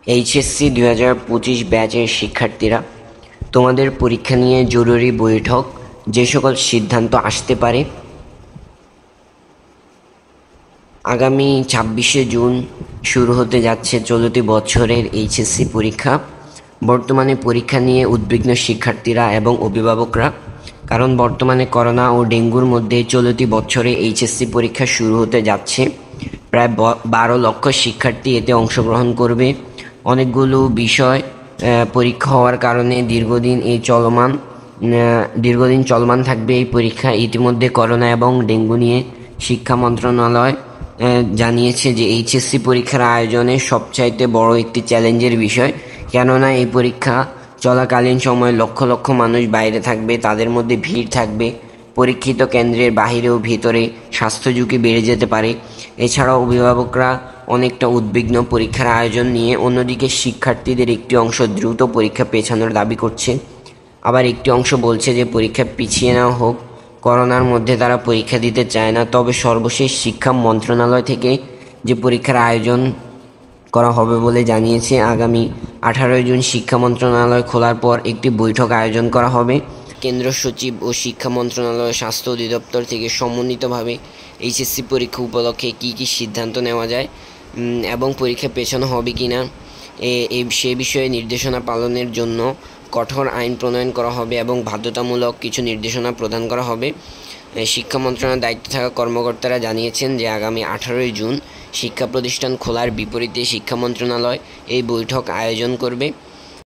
HSC 2025 ব্যাচের শিক্ষার্থীরা, তোমাদের পরীক্ষা নিয়ে জরুরি বৈঠক। যে সকল সিদ্ধান্ত আসতে পারে: আগামী 26শে জুন শুরু হতে যাচ্ছে চলতি বছরের এইচএসসি পরীক্ষা। বর্তমানে পরীক্ষা নিয়ে উদ্বিগ্ন শিক্ষার্থীরা এবং অভিভাবকরা, কারণ বর্তমানে করোনা ও ডেঙ্গুর মধ্যে চলতি বছরে এইচএসসি পরীক্ষা শুরু হতে যাচ্ছে। প্রায় 12 লক্ষ শিক্ষার্থী এতে অংশগ্রহণ করবে। অনেকগুলো বিষয় পরীক্ষা হওয়ার কারণে দীর্ঘদিন চলমান থাকবে এই পরীক্ষা। ইতিমধ্যে করোনা এবং ডেঙ্গু নিয়ে শিক্ষা মন্ত্রণালয় জানিয়েছে যে এইচএসসি পরীক্ষার আয়োজনে সবচাইতে বড় একটি চ্যালেঞ্জের বিষয়, কেননা এই পরীক্ষা চলাকালীন সময়ে লক্ষ লক্ষ মানুষ বাইরে থাকবে, তাদের মধ্যে ভিড় থাকবে। পরীক্ষিত কেন্দ্রের বাহিরে ও ভিতরে স্বাস্থ্য ঝুঁকি বেড়ে যেতে পারে। এছাড়াও অভিভাবকরা অনেকটা উদ্বিগ্ন পরীক্ষার আয়োজন নিয়ে। অন্যদিকে শিক্ষার্থীদের একটি অংশ দ্রুত পরীক্ষা পেছানোর দাবি করছে, আবার একটি অংশ বলছে যে পরীক্ষা পিছিয়ে নেওয়া হোক, করোনার মধ্যে তারা পরীক্ষা দিতে চায় না। তবে সর্বশেষ শিক্ষা মন্ত্রণালয় থেকে যে পরীক্ষার আয়োজন করা হবে বলে জানিয়েছে, আগামী 18 জুন শিক্ষা মন্ত্রণালয় খোলার পর একটি বৈঠক আয়োজন করা হবে। কেন্দ্র সচিব ও শিক্ষা মন্ত্রণালয়, স্বাস্থ্য অধিদপ্তর থেকে সমন্বিতভাবে এইচএসসি পরীক্ষা উপলক্ষে কী কী সিদ্ধান্ত নেওয়া যায় এবং পরীক্ষা পেছানো হবে কি না সে বিষয়ে নির্দেশনা পালনের জন্য কঠোর আইন প্রণয়ন করা হবে এবং বাধ্যতামূলক কিছু নির্দেশনা প্রদান করা হবে। শিক্ষা মন্ত্রণালয়ের দায়িত্বে থাকা কর্মকর্তারা জানিয়েছেন যে আগামী 18 জুন শিক্ষা প্রতিষ্ঠান খোলার বিপরীতে শিক্ষা মন্ত্রণালয় এই বৈঠক আয়োজন করবে।